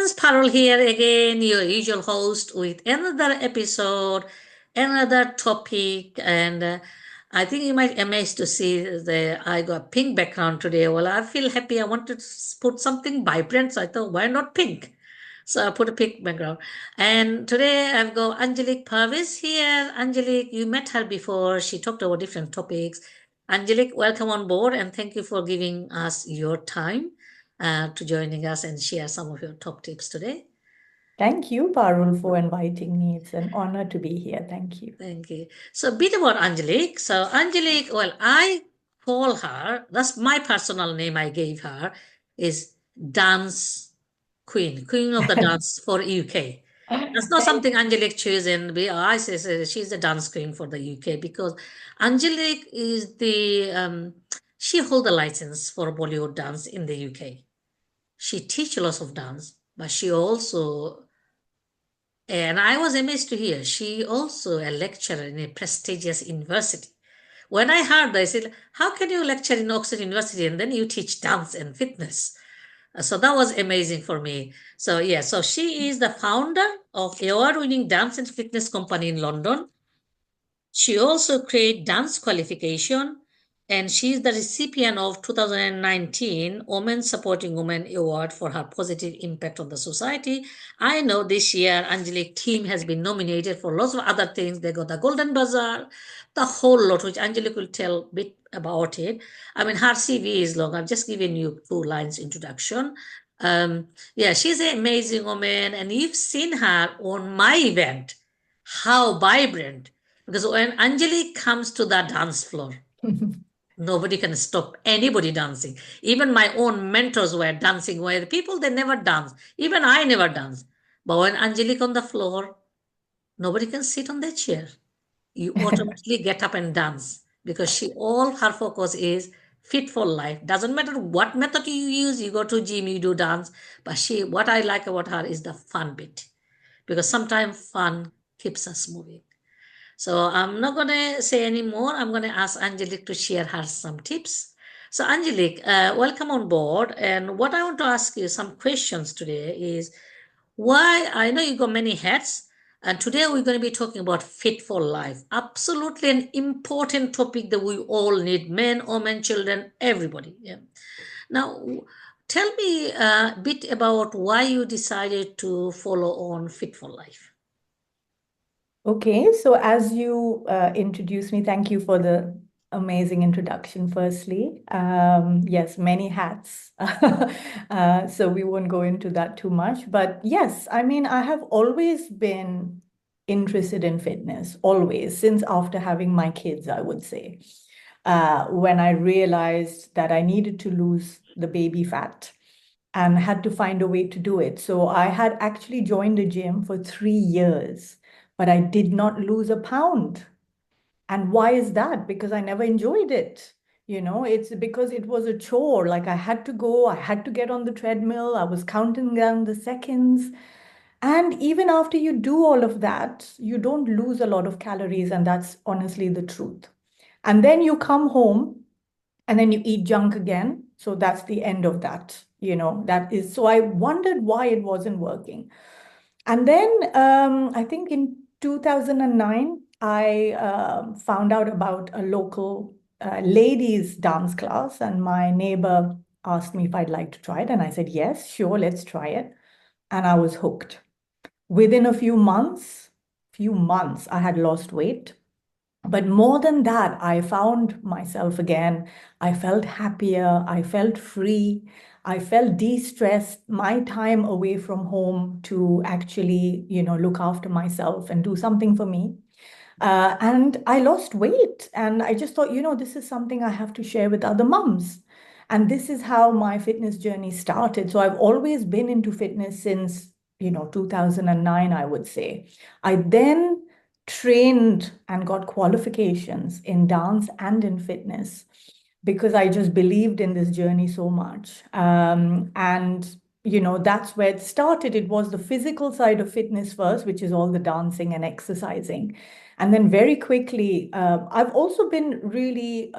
friends, Parul here again, your usual host with another episode, another topic, and I think you might amazed to see the I got pink background today. Well, I feel happy. I wanted to put something vibrant, so I thought, why not pink? So I put a pink background. And today I've got Angelique Parvis here. Angelique, you met her before. She talked about different topics. Angelique, welcome on board, and thank you for giving us your time to joining us and share some of your top tips today. Thank you, Parul, for inviting me. It's an honor to be here. Thank you. Thank you. So, a bit about Angelique. So, Angelique, well, I call her, that's my personal name I gave her, is Dance Queen, Queen of the Dance for UK. That's not Thank something Angelique chose, and I say she's the dance queen for the UK because Angelique is she hold the license for Bollywood dance in the UK. She teach lots of dance, but she also, and I was amazed to hear, she also a lecturer in a prestigious university. When I heard that, I said, how can you lecture in Oxford University and then you teach dance and fitness? So that was amazing for me. So yeah, so she is the founder of award-winning dance and fitness company in London. She also created dance qualification, and she is the recipient of 2019 Women Supporting Women Award for her positive impact on the society. I know this year Angelique team has been nominated for lots of other things. They got the Golden Bazaar, the whole lot, which Angelique will tell a bit about it. I mean, her CV is long. I've just given you 2 lines introduction. Yeah, she's an amazing woman, and you've seen her on my event. How vibrant! Because when Anjali comes to the dance floor, you. nobody can stop anybody dancing. Even my own mentors were dancing, where people they never dance. Even I never dance. But when Anjali on the floor, nobody can sit on their chair. You automatically get up and dance because she all her focus is fit for life. Doesn't matter what method you use, you go to gym, you do dance. But she what I like about her is the fun bit. Because sometimes fun keeps us moving. So I'm not going to say any more. I'm going to ask Angelique to share her some tips. So Angelique, welcome on board. And what I want to ask you some questions today is why I know you got many hats, and today we're going to be talking about fit for life. Absolutely an important topic that we all need, men, women, children, everybody. Yeah. Now, tell me a bit about why you decided to follow on Fit for Life. Okay, so as you introduced me, thank you for the amazing introduction, firstly. Yes, many hats. So we won't go into that too much. But yes, I mean, I have always been interested in fitness, always, since after having my kids, I would say. When I realized that I needed to lose the baby fat and had to find a way to do it. So I had actually joined a gym for 3 years, but I did not lose a pound. And why is that? Because I never enjoyed it. It's because it was a chore. Like I had to go, I had to get on the treadmill, I was counting down the seconds. And even after you do all of that, you don't lose a lot of calories. And that's honestly the truth. And then you come home and then you eat junk again. So that's the end of that. That is, so I wondered why it wasn't working. And then I think in 2009, I found out about a local ladies dance class, and my neighbor asked me if I'd like to try it. And I said, yes, sure, let's try it. And I was hooked. Within a few months, I had lost weight. But more than that, I found myself again. I felt happier. I felt free. I felt de-stressed. My time away from home to actually, look after myself and do something for me. And I lost weight. And I just thought, this is something I have to share with other mums. And this is how my fitness journey started. So I've always been into fitness since, 2009, I would say. I then trained and got qualifications in dance and in fitness because I just believed in this journey so much. And that's where it started. It was the physical side of fitness first, which is all the dancing and exercising. And then very quickly, I've also been really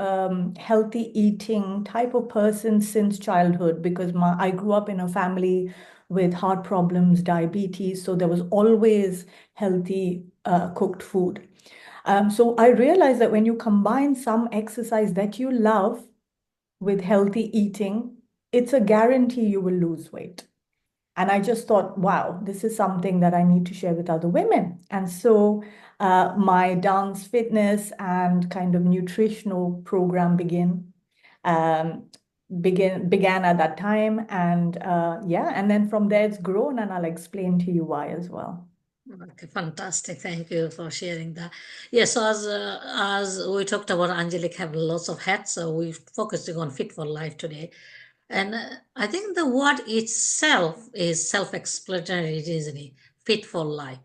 healthy eating type of person since childhood because I grew up in a family with heart problems, diabetes. So there was always healthy cooked food. So I realized that when you combine some exercise that you love with healthy eating, it's a guarantee you will lose weight. And I just thought, wow, this is something that I need to share with other women. And so my dance, fitness, and kind of nutritional program um, began at that time. And yeah, and then from there it's grown, and I'll explain to you why as well. Okay, fantastic. Thank you for sharing that. Yes, so as we talked about, Angelic have lots of hats, so we're focusing on Fit for Life today. And I think the word itself is self-explanatory, isn't it? Fit for life.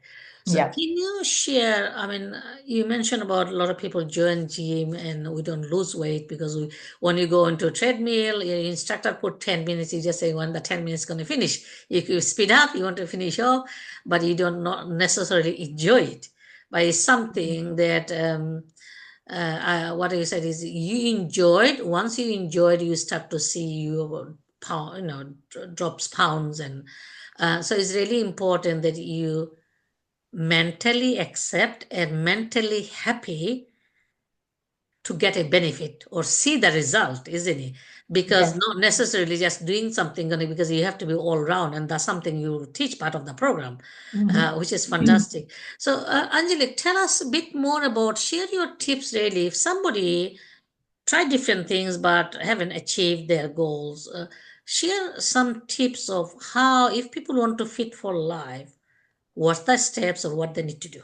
So can Yeah. you share? I mean, you mentioned about a lot of people join gym and we don't lose weight because when you go into a treadmill, your instructor put 10 minutes, you just say when the 10 minutes going to finish. If you speed up, you want to finish off, but you don't not necessarily enjoy it. But it's something that what you said is you enjoyed. Once you enjoyed, you start to see your pound, drops pounds, and so it's really important that you mentally accept and mentally happy to get a benefit or see the result, isn't it? Because Yes. not necessarily just doing something, because you have to be all round, and that's something you teach part of the program, Mhm. which is fantastic. So, Angelique, tell us a bit more about, share your tips really. If somebody try different things but haven't achieved their goals, share some tips of how, if people want to fit for life, what's the steps or what they need to do.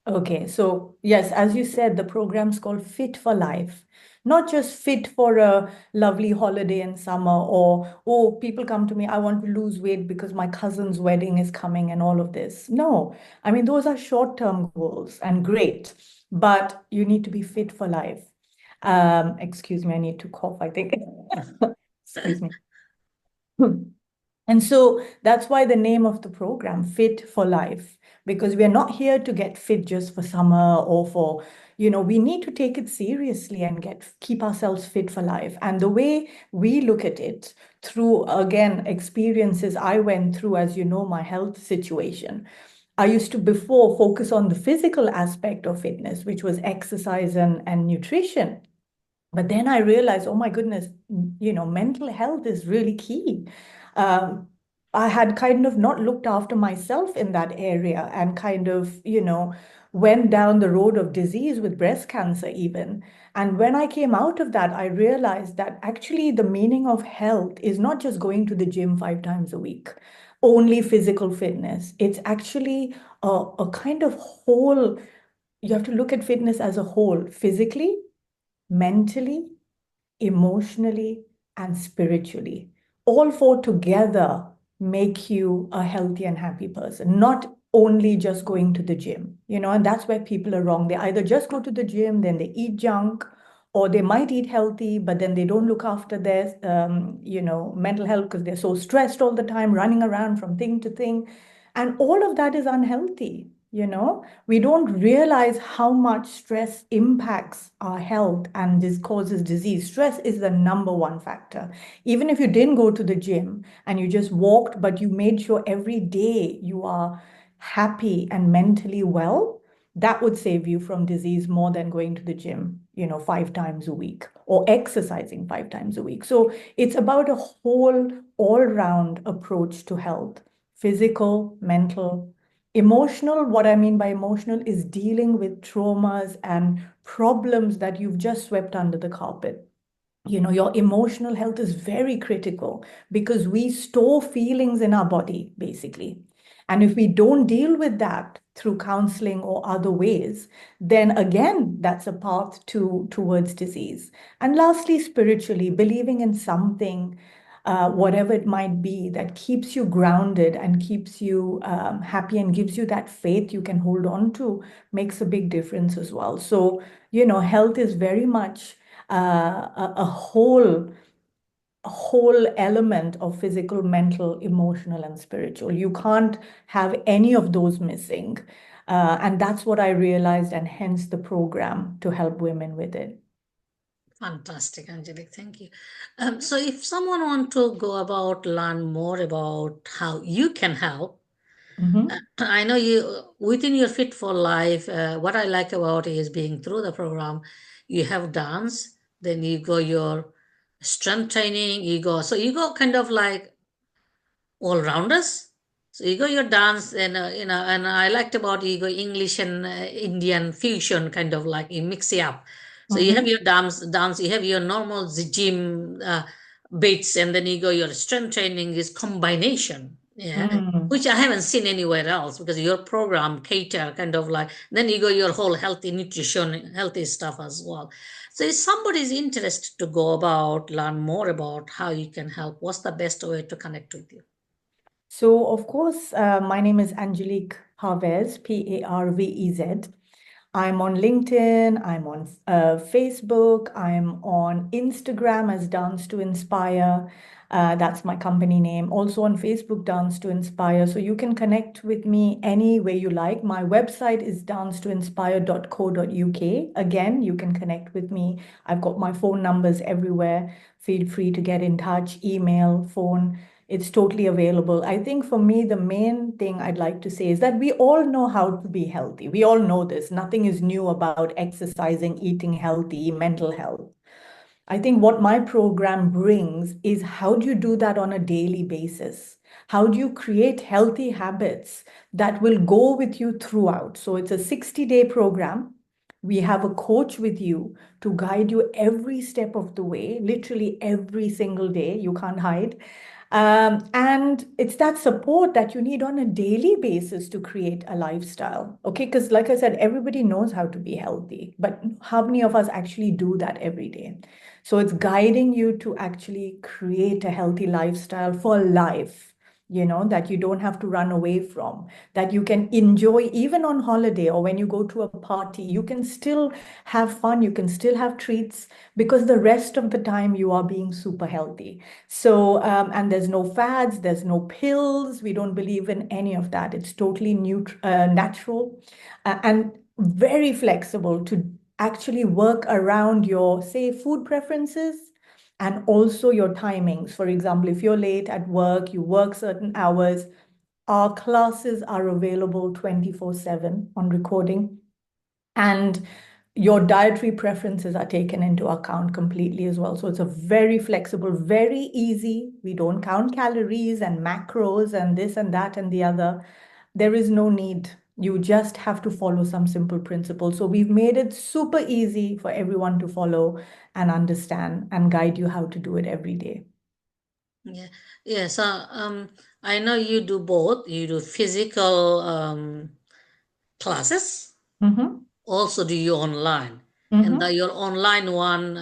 Okay, so yes, as you said, the program's called Fit for Life. Not just fit for a lovely holiday in summer, or, oh, people come to me, I want to lose weight because my cousin's wedding is coming and all of this. No, I mean, those are short-term goals and great, but you need to be fit for life. Excuse me, I need to cough, I think. Excuse me. And so that's why the name of the program, Fit for Life, because we are not here to get fit just for summer or for, we need to take it seriously and keep ourselves fit for life. And the way we look at it through, again, experiences I went through, as you know, my health situation. I used to before focus on the physical aspect of fitness, which was exercise and nutrition. But then I realized, oh my goodness, mental health is really key. Um, I had kind of not looked after myself in that area and kind of, went down the road of disease with breast cancer even. And when I came out of that, I realized that actually the meaning of health is not just going to the gym 5 times a week, only physical fitness. It's actually a kind of whole, you have to look at fitness as a whole, physically, mentally, emotionally, and spiritually. All four together make you a healthy and happy person, not only just going to the gym, and that's where people are wrong. They either just go to the gym, then they eat junk, or they might eat healthy, but then they don't look after their, mental health because they're so stressed all the time, running around from thing to thing. And all of that is unhealthy. We don't realize how much stress impacts our health and this causes disease. Stress is the number one factor. Even if you didn't go to the gym and you just walked, but you made sure every day you are happy and mentally well, that would save you from disease more than going to the gym, 5 times a week or exercising 5 times a week. So it's about a whole, all-round approach to health, physical, mental, emotional. What I mean by emotional is dealing with traumas and problems that you've just swept under the carpet. Your emotional health is very critical because we store feelings in our body, basically. And if we don't deal with that through counseling or other ways, then again, that's a path towards disease. And lastly, spiritually, believing in something, whatever it might be, that keeps you grounded and keeps you happy and gives you that faith you can hold on to, makes a big difference as well. So, health is very much a whole element of physical, mental, emotional, and spiritual. You can't have any of those missing. And that's what I realized, and hence the program to help women with it. Fantastic, Angelique. Thank you. So if someone want to go about learn more about how you can help, Mhm. I know you within your Fit for Life. What I like about is being through the program, you have dance, then you go your strength training, you go kind of like all rounders. So you go your dance and and I liked about you go English and Indian fusion kind of like you mix it up. So you have Mhm. your dance, you have your normal gym bits, and then you go your strength training is combination. Yeah, Mm. which I haven't seen anywhere else because your program cater kind of like then you go your whole healthy nutrition, healthy stuff as well. So if somebody is interested to go about learn more about how you can help, what's the best way to connect with you? So, of course, my name is Angelique Parvez, Parvez. I'm on LinkedIn, I'm on Facebook, I'm on Instagram as Dance to Inspire. That's my company name. Also on Facebook, Dance to Inspire. So you can connect with me any way you like. My website is dancetoinspire.co.uk. Again, you can connect with me. I've got my phone numbers everywhere. Feel free to get in touch, email, phone. It's totally available. I think for me, the main thing I'd like to say is that we all know how to be healthy. We all know this. Nothing is new about exercising, eating healthy, mental health. I think what my program brings is how do you do that on a daily basis? How do you create healthy habits that will go with you throughout? So it's a 60-day program. We have a coach with you to guide you every step of the way, literally every single day. You can't hide. And it's that support that you need on a daily basis to create a lifestyle. Okay. Because, like I said, everybody knows how to be healthy, but how many of us actually do that every day? So it's guiding you to actually create a healthy lifestyle for life, that you don't have to run away from, that you can enjoy even on holiday or when you go to a party. You can still have fun, you can still have treats because the rest of the time you are being super healthy. So, and there's no fads, there's no pills. We don't believe in any of that. It's totally natural and very flexible to actually work around your, say, food preferences and also your timings. For example, if you're late at work, you work certain hours, our classes are available 24/7 on recording. And your dietary preferences are taken into account completely as well. So it's a very flexible, very easy. We don't count calories and macros and this and that and the other. There is no need. You just have to follow some simple principles. So we've made it super easy for everyone to follow and understand and guide you how to do it every day. Yeah, yeah. So I know you do both. You do physical classes, Mm-hmm. also do you online, and Mm-hmm. your online one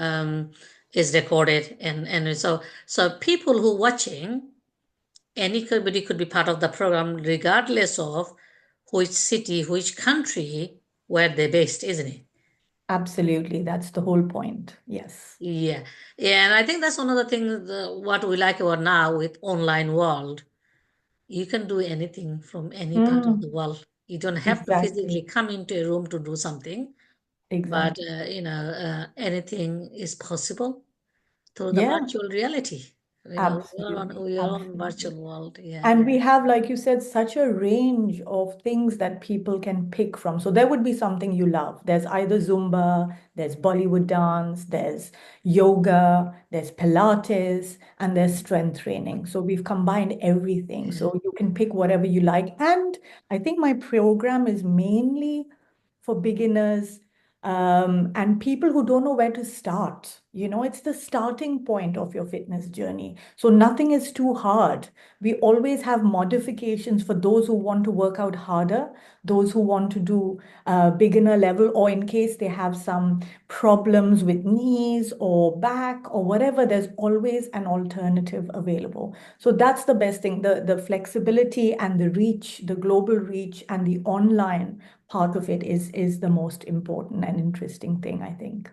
is recorded, and so people who watching, anybody could be part of the program regardless of which city, which country where they're based, isn't it? Absolutely. That's the whole point. Yes. Yeah, yeah, and I think that's one of the things what we like about now with online world. You can do anything from any part of the Mm, world. You don't have to exactly. physically come into a room to do something, but Exactly. anything is possible through the Yeah, virtual reality. absolutely. We are on Absolutely. virtual world. Yeah. And we have, like you said, such a range of things that people can pick from. So there would be something you love. There's either Zumba, there's Bollywood dance, there's yoga, there's Pilates, and there's strength training. So we've combined everything. Yeah. So you can pick whatever you like. And I think my program is mainly for beginners and people who don't know where to start. It's the starting point of your fitness journey. So nothing is too hard. We always have modifications for those who want to work out harder, those who want to do beginner level, or in case they have some problems with knees or back or whatever, there's always an alternative available. So that's the best thing, the flexibility and the reach, the global reach and the online part of it is the most important and interesting thing, I think.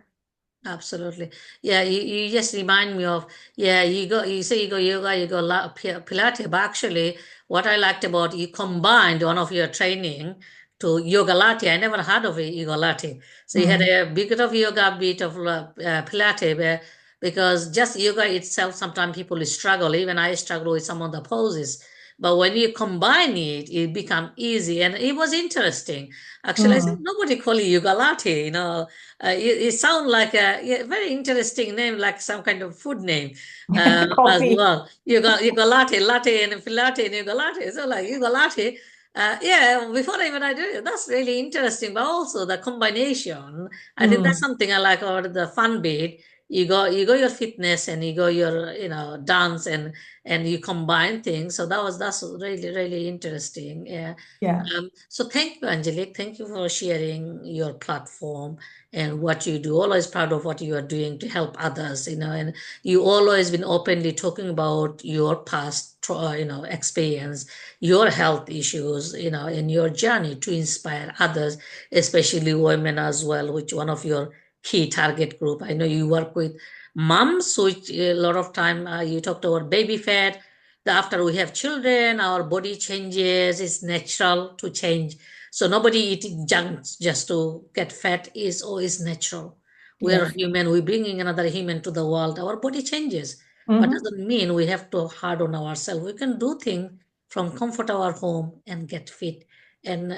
Absolutely. Yeah, you just remind me of, yeah, you say you go yoga, you go Pilates, but actually what I liked about you combined one of your training to Yoga Latte. I never heard of a Yoga Latte. So you had Mm. a bit of yoga, bit of Pilates, because just yoga itself, sometimes people struggle. Even I struggle with some of the poses. But when you combine it, it become easy. And it was interesting. Actually, I said, Mm. nobody call it Yoga Latte, it sounds like a very interesting name, like some kind of food name as Coffee. well. Yoga latte and Pilates and yoga latte. So like yoga latte, yeah, before even I do it, that's really interesting. But also the combination, I think that's Mm. something I like about the fun bit. You go your fitness and you go your dance and you combine things. So that's really really interesting. Yeah. Yeah. So thank you, Angelique. Thank you for sharing your platform and what you do. Always proud of what you are doing to help others. And you always been openly talking about your past, experience, your health issues, in your journey to inspire others, especially women as well, which one of your key target group. I know you work with moms, which a lot of time you talked about baby fat. After we have children, our body changes. It's natural to change. So nobody eating junk just to get fat is always natural. We're Yes. human. We're bringing another human to the world. Our body changes, but Mm-hmm. doesn't mean we have to hard on ourselves. We can do things from comfort our home and get fit. And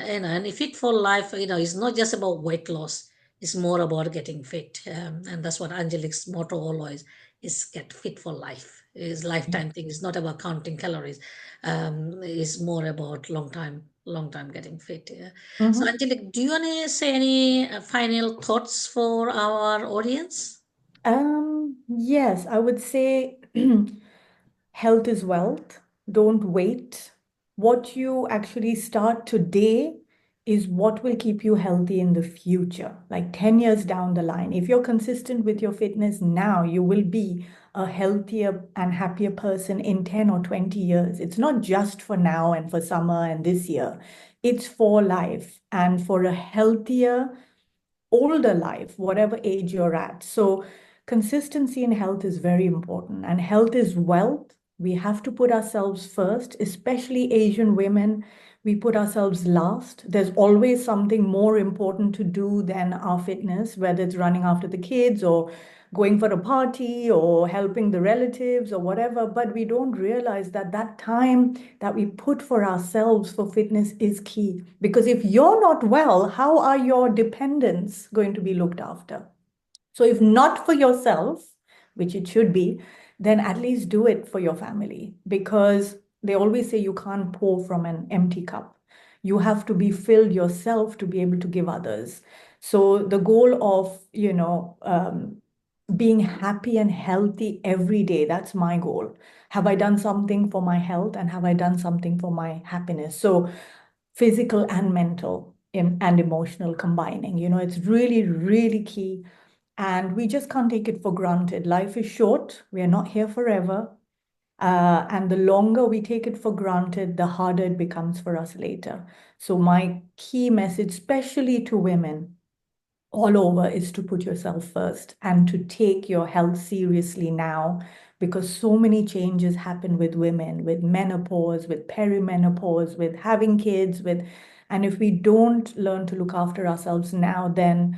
if fit for life, it's not just about weight loss. It's more about getting fit. And that's what Angelique's motto always is: get fit for life. Is lifetime thing. It's not about counting calories. It's more about long time getting fit. Yeah. So Mm-hmm. Angelique, do you want to say any final thoughts for our audience? Yes, I would say health is wealth. Don't wait. What you actually start today is what will keep you healthy in the future, like 10 years down the line. If you're consistent with your fitness now, you will be a healthier and happier person in 10 or 20 years. It's not just for now and for summer and this year, it's for life and for a healthier older life, whatever age you're at. So, consistency in health is very important, and health is wealth. We have to put ourselves first, especially Asian women. We put ourselves last. There's always something more important to do than our fitness, whether it's running after the kids or going for a party or helping the relatives or whatever. But we don't realize that that time that we put for ourselves for fitness is key. Because if you're not well, how are your dependents going to be looked after? So, if not for yourself, which it should be, then at least do it for your family because they always say you can't pour from an empty cup. You have to be filled yourself to be able to give others. So, the goal of, being happy and healthy every day, that's my goal. Have I done something for my health and have I done something for my happiness? So, physical and mental and emotional combining, it's really, really key and we just can't take it for granted. Life is short. We are not here forever. And the longer we take it for granted, the harder it becomes for us later. So, my key message, especially to women all over, is to put yourself first and to take your health seriously now because so many changes happen with women, with menopause, with perimenopause, with having kids, and if we don't learn to look after ourselves now, then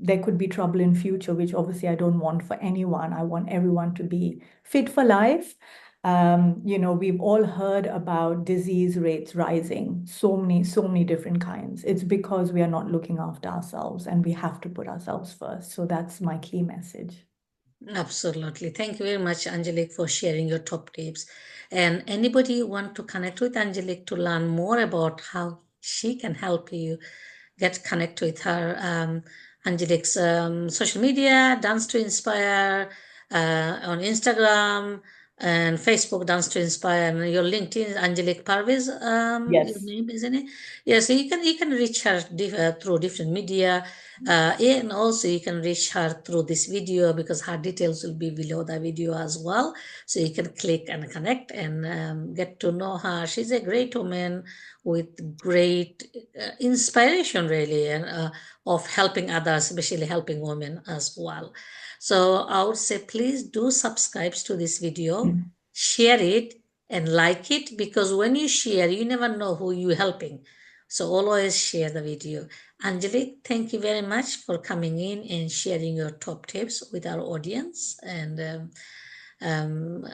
there could be trouble in future, which obviously I don't want for anyone. I want everyone to be fit for life. We've all heard about disease rates rising, so many different kinds. It's because we are not looking after ourselves and we have to put ourselves first. So that's my key message. Absolutely. Thank you very much, Angelique, for sharing your top tips. And anybody want to connect with Angelique to learn more about how she can help you get connect with her? Angelique's social media, Dance to Inspire, on Instagram and Facebook, Dance to Inspire, and your LinkedIn is Angelique Parviz. Your Yes. name, isn't it? Yeah, so you can reach her through different media. And also you can reach her through this video because her details will be below the video as well. So you can click and connect and get to know her. She's a great woman with great inspiration, really, and of helping others, especially helping women as well. So I would say please do subscribe to this video, Mm. share it, and like it because when you share, you never know who you're helping. So always share the video. Angelique, thank you very much for coming in and sharing your top tips with our audience. Um,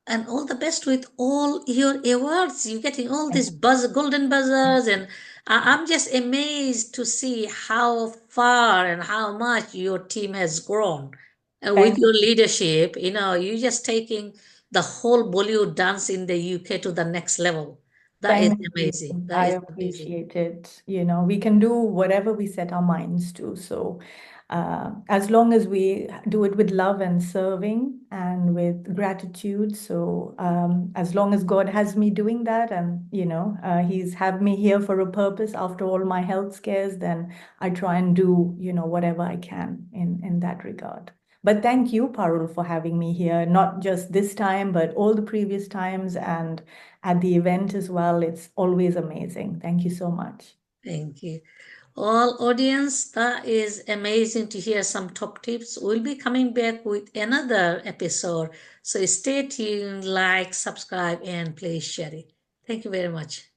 and all the best with all your awards. You're getting all these golden buzzers, and I'm just amazed to see how far and how much your team has grown. With Thank your leadership, you're just taking the whole Bollywood dance in the UK to the next level. That is Thank you. amazing. That I is amazing. appreciate it. We can do whatever we set our minds to. So, as long as we do it with love and serving and with gratitude. So, as long as God has me doing that and, He's have me here for a purpose after all my health scares, then I try and do, whatever I can in that regard. But thank you, Parul, for having me here, not just this time, but all the previous times and at the event as well. It's always amazing. Thank you so much. Thank you. All audience, that is amazing to hear some top tips. We'll be coming back with another episode. So stay tuned, like, subscribe, and please share it. Thank you very much.